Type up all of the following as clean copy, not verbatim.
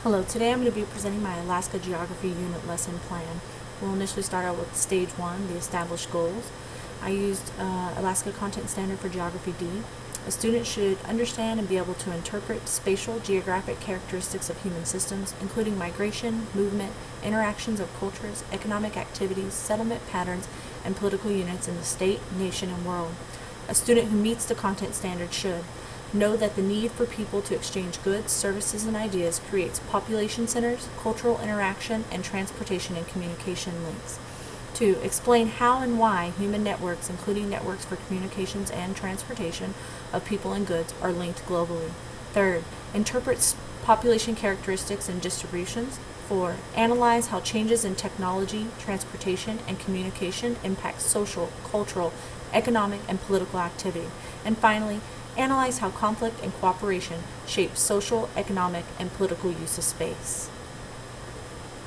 Hello, today I'm going to be presenting my Alaska Geography Unit lesson plan. We'll initially start out with Stage 1, the established goals. I used Alaska Content Standard for Geography D. A student should understand and be able to interpret spatial geographic characteristics of human systems, including migration, movement, interactions of cultures, economic activities, settlement patterns, and political units in the state, nation, and world. A student who meets the content standard should know that the need for people to exchange goods, services, and ideas creates population centers, cultural interaction, and transportation and communication links. 2. Explain how and why human networks, including networks for communications and transportation of people and goods, are linked globally. 3. Interpret population characteristics and distributions. 4. Analyze how changes in technology, transportation, and communication impact social, cultural, economic, and political activity. And finally, analyze how conflict and cooperation shape social, economic, and political use of space.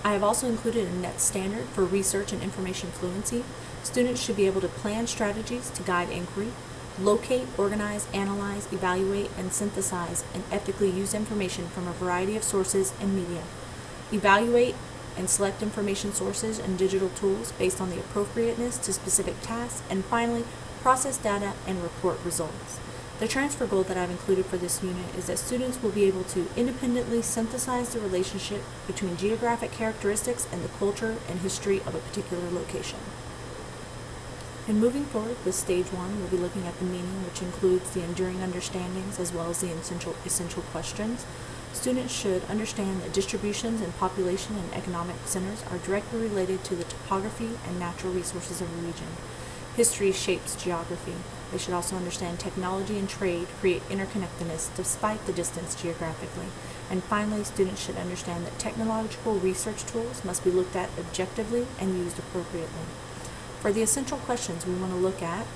I have also included a net standard for research and information fluency. Students should be able to plan strategies to guide inquiry, locate, organize, analyze, evaluate, and synthesize, and ethically use information from a variety of sources and media. Evaluate and select information sources and digital tools based on the appropriateness to specific tasks, and finally, process data and report results. The transfer goal that I've included for this unit is that students will be able to independently synthesize the relationship between geographic characteristics and the culture and history of a particular location. In moving forward with Stage 1, we'll be looking at the meaning, which includes the enduring understandings as well as the essential questions. Students should understand that distributions in population and economic centers are directly related to the topography and natural resources of a region. History shapes geography. They should also understand technology and trade create interconnectedness despite the distance geographically. And finally, students should understand that technological research tools must be looked at objectively and used appropriately. For the essential questions, we want to look at: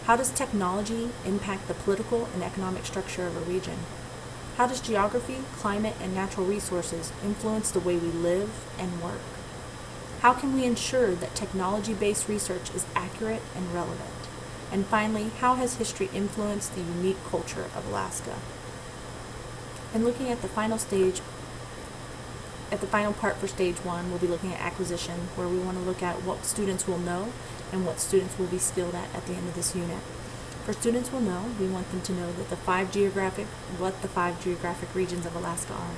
how does technology impact the political and economic structure of a region? How does geography, climate, and natural resources influence the way we live and work? How can we ensure that technology-based research is accurate and relevant? And finally, how has history influenced the unique culture of Alaska? And looking at the final part for Stage 1, we'll be looking at acquisition, where we want to look at what students will know and what students will be skilled at the end of this unit. For students will know, we want them to know that the five geographic regions of Alaska are,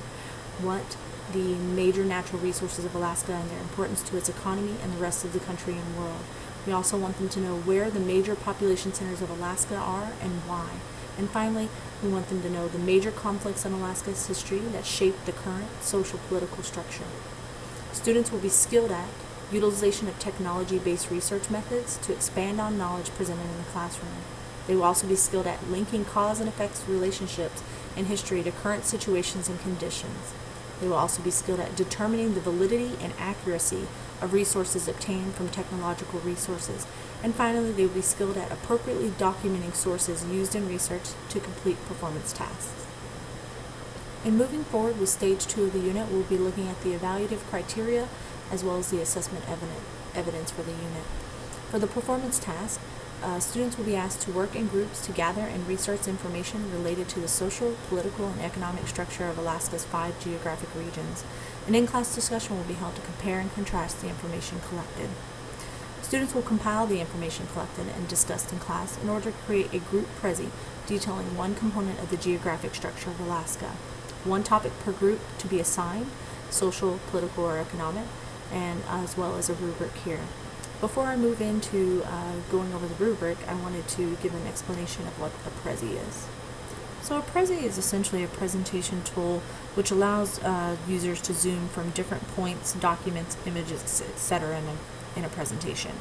what the major natural resources of Alaska and their importance to its economy and the rest of the country and world. We also want them to know where the major population centers of Alaska are and why. And finally, we want them to know the major conflicts in Alaska's history that shape the current social political structure. Students will be skilled at utilization of technology-based research methods to expand on knowledge presented in the classroom. They will also be skilled at linking cause and effects relationships in history to current situations and conditions. They will also be skilled at determining the validity and accuracy of resources obtained from technological resources. And finally, they will be skilled at appropriately documenting sources used in research to complete performance tasks. In moving forward with Stage 2 of the unit, we'll be looking at the evaluative criteria as well as the assessment evidence for the unit. For the performance task, students will be asked to work in groups to gather and research information related to the social, political, and economic structure of Alaska's 5 geographic regions. An in-class discussion will be held to compare and contrast the information collected. Students will compile the information collected and discussed in class in order to create a group Prezi detailing one component of the geographic structure of Alaska. One topic per group to be assigned, social, political, or economic, and as well as a rubric here. Before I move into going over the rubric, I wanted to give an explanation of what a Prezi is. So a Prezi is essentially a presentation tool which allows users to zoom from different points, documents, images, etc. in a presentation.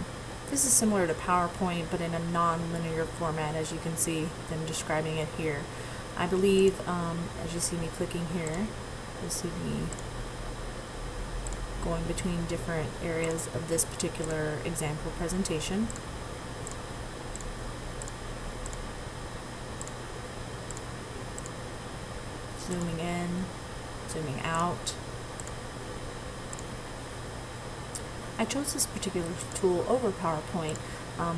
This is similar to PowerPoint, but in a non-linear format, as you can see them describing it here. I believe, as you see me clicking here, you'll see me going between different areas of this particular example presentation. Zooming in, zooming out. I chose this particular tool over PowerPoint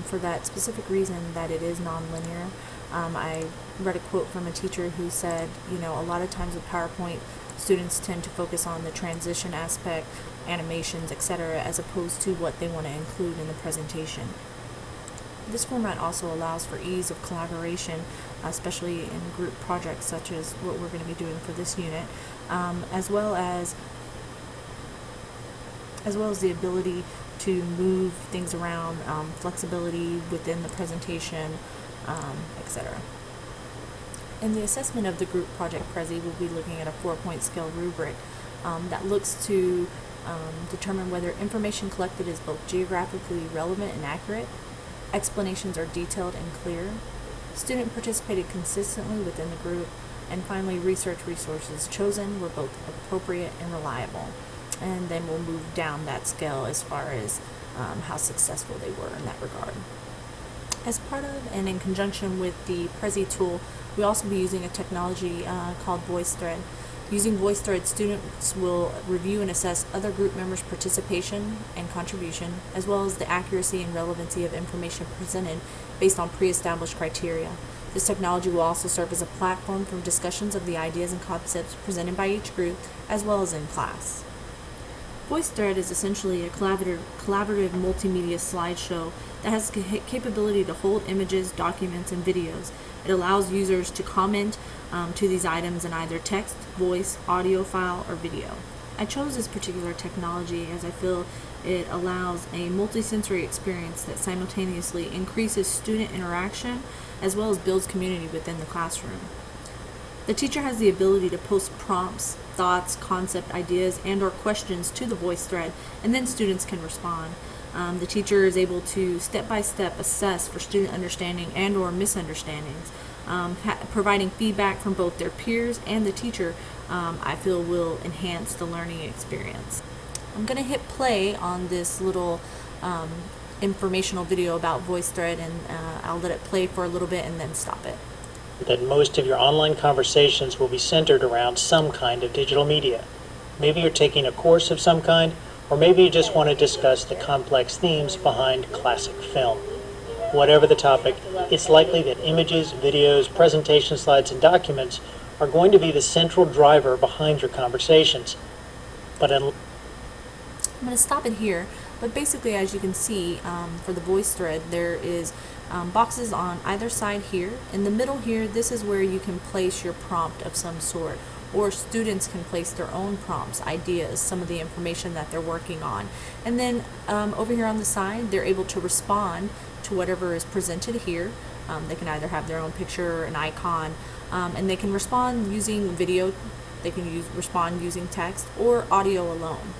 for that specific reason that it is non-linear. I read a quote from a teacher who said, a lot of times with PowerPoint, students tend to focus on the transition aspect, animations, etc., as opposed to what they want to include in the presentation. This format also allows for ease of collaboration, especially in group projects such as what we're going to be doing for this unit, as well as the ability to move things around, flexibility within the presentation, etc. In the assessment of the group project Prezi, we'll be looking at a 4-point scale rubric that looks to determine whether information collected is both geographically relevant and accurate, explanations are detailed and clear, student participated consistently within the group, and finally research resources chosen were both appropriate and reliable. And then we'll move down that scale as far as how successful they were in that regard. As part of and in conjunction with the Prezi tool, we'll also be using a technology called VoiceThread. Using VoiceThread, students will review and assess other group members' participation and contribution, as well as the accuracy and relevancy of information presented based on pre-established criteria. This technology will also serve as a platform for discussions of the ideas and concepts presented by each group, as well as in class. VoiceThread is essentially a collaborative multimedia slideshow that has the capability to hold images, documents, and videos. It allows users to comment to these items in either text, voice, audio file, or video. I chose this particular technology as I feel it allows a multisensory experience that simultaneously increases student interaction as well as builds community within the classroom. The teacher has the ability to post prompts, thoughts, concept ideas, and or questions to the VoiceThread, and then students can respond. The teacher is able to step-by-step assess for student understanding and or misunderstandings, providing feedback from both their peers and the teacher. I feel will enhance the learning experience. I'm going to hit play on this little informational video about VoiceThread, and I'll let it play for a little bit and then stop it. That most of your online conversations will be centered around some kind of digital media. Maybe you're taking a course of some kind, or maybe you just want to discuss the complex themes behind classic film. Whatever the topic, it's likely that images, videos, presentation slides, and documents are going to be the central driver behind your conversations. But I'm going to stop it here, but basically, as you can see, for the VoiceThread, there is boxes on either side here. In the middle here, this is where you can place your prompt of some sort, or students can place their own prompts, ideas, some of the information that they're working on. And then over here on the side, they're able to respond to whatever is presented here. They can either have their own picture, an icon, and they can respond using video, they can respond using text, or audio alone.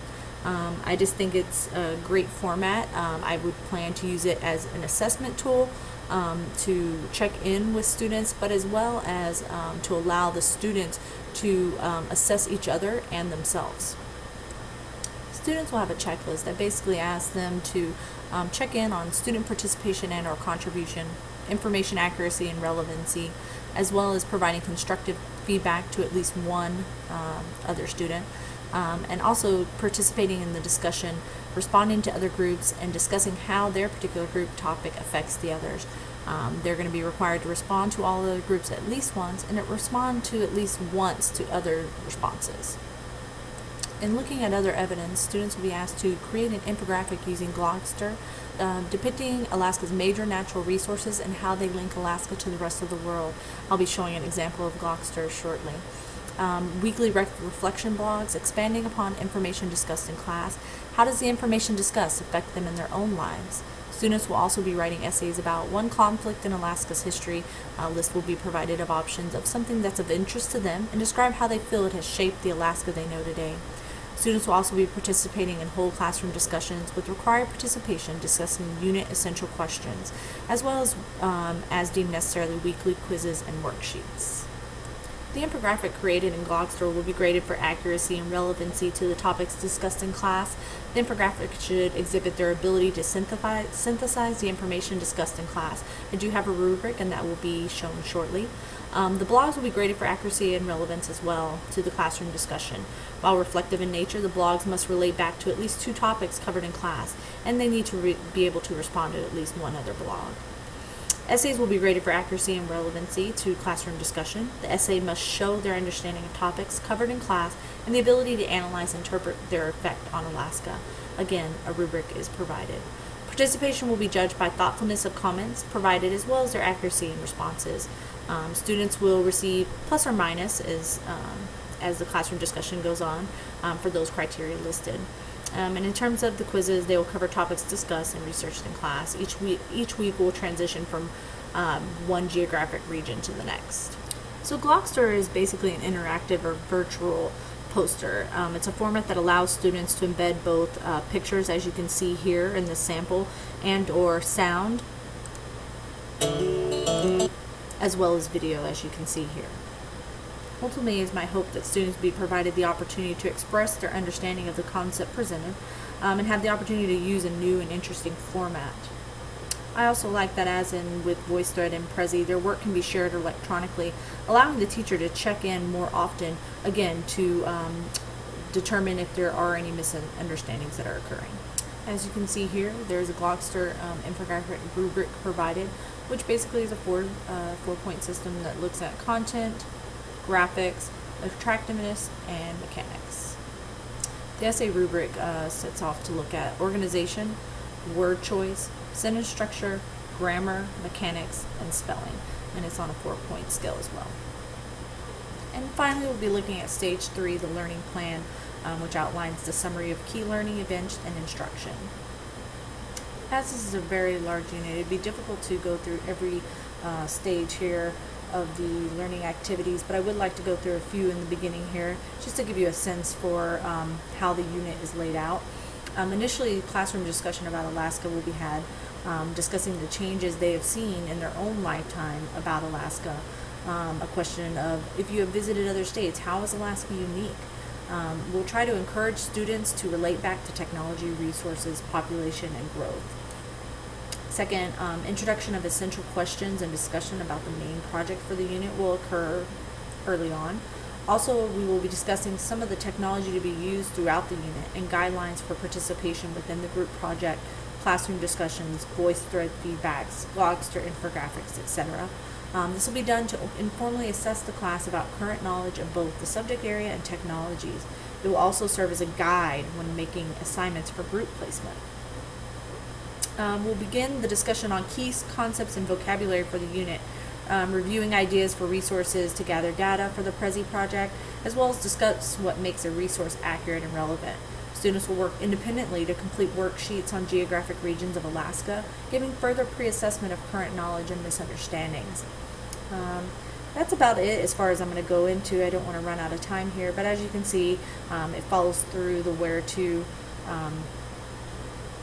I just think it's a great format. I would plan to use it as an assessment tool to check in with students, but as well as to allow the students to assess each other and themselves. Students will have a checklist that basically asks them to check in on student participation and or contribution, information accuracy and relevancy, as well as providing constructive feedback to at least one other student. And also participating in the discussion, responding to other groups, and discussing how their particular group topic affects the others. They're going to be required to respond to all other groups at least once, and respond to at least once to other responses. In looking at other evidence, students will be asked to create an infographic using Glogster, depicting Alaska's major natural resources and how they link Alaska to the rest of the world. I'll be showing an example of Glogster shortly. Weekly reflection blogs, expanding upon information discussed in class. How does the information discussed affect them in their own lives? Students will also be writing essays about one conflict in Alaska's history. A list will be provided of options of something that's of interest to them, and describe how they feel it has shaped the Alaska they know today. Students will also be participating in whole classroom discussions with required participation discussing unit essential questions, as well as deemed necessarily weekly quizzes and worksheets. The infographic created in Glogster will be graded for accuracy and relevancy to the topics discussed in class. The infographic should exhibit their ability to synthesize the information discussed in class. I do have a rubric, and that will be shown shortly. The blogs will be graded for accuracy and relevance as well to the classroom discussion. While reflective in nature, the blogs must relate back to at least 2 topics covered in class, and they need to be able to respond to at least one other blog. Essays will be graded for accuracy and relevancy to classroom discussion. The essay must show their understanding of topics covered in class and the ability to analyze and interpret their effect on Alaska. Again, a rubric is provided. Participation will be judged by thoughtfulness of comments provided as well as their accuracy in responses. Students will receive plus or minus as the classroom discussion goes on for those criteria listed. And in terms of the quizzes, they will cover topics discussed and researched in class. Each week will transition from one geographic region to the next. So Glogster is basically an interactive or virtual poster. It's a format that allows students to embed both pictures, as you can see here in the sample, and or sound, as well as video, as you can see here. Ultimately, it is my hope that students be provided the opportunity to express their understanding of the concept presented and have the opportunity to use a new and interesting format. I also like that, as in with VoiceThread and Prezi, their work can be shared electronically, allowing the teacher to check in more often, again, to determine if there are any misunderstandings that are occurring. As you can see here, there's a Glogster infographic rubric provided, which basically is a four-point system that looks at content, graphics, attractiveness, and mechanics. The essay rubric sets off to look at organization, word choice, sentence structure, grammar, mechanics, and spelling, and it's on a 4-point scale as well. And finally, we'll be looking at stage 3, the learning plan, which outlines the summary of key learning events and instruction. As this is a very large unit, it'd be difficult to go through every stage here of the learning activities, but I would like to go through a few in the beginning here, just to give you a sense for how the unit is laid out. Initially, classroom discussion about Alaska will be had, discussing the changes they have seen in their own lifetime about Alaska. A question of, if you have visited other states, how is Alaska unique? We'll try to encourage students to relate back to technology, resources, population, and growth. Second, introduction of essential questions and discussion about the main project for the unit will occur early on. Also, we will be discussing some of the technology to be used throughout the unit and guidelines for participation within the group project, classroom discussions, VoiceThread feedbacks, Glogster infographics, etc. This will be done to informally assess the class about current knowledge of both the subject area and technologies. It will also serve as a guide when making assignments for group placement. We'll begin the discussion on key concepts and vocabulary for the unit, reviewing ideas for resources to gather data for the Prezi project, as well as discuss what makes a resource accurate and relevant. Students will work independently to complete worksheets on geographic regions of Alaska, giving further pre-assessment of current knowledge and misunderstandings. That's about it as far as I'm going to go into. I don't want to run out of time here, but as you can see, it follows through the where to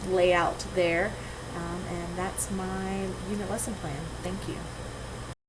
layout there, and that's my unit lesson plan. Thank you.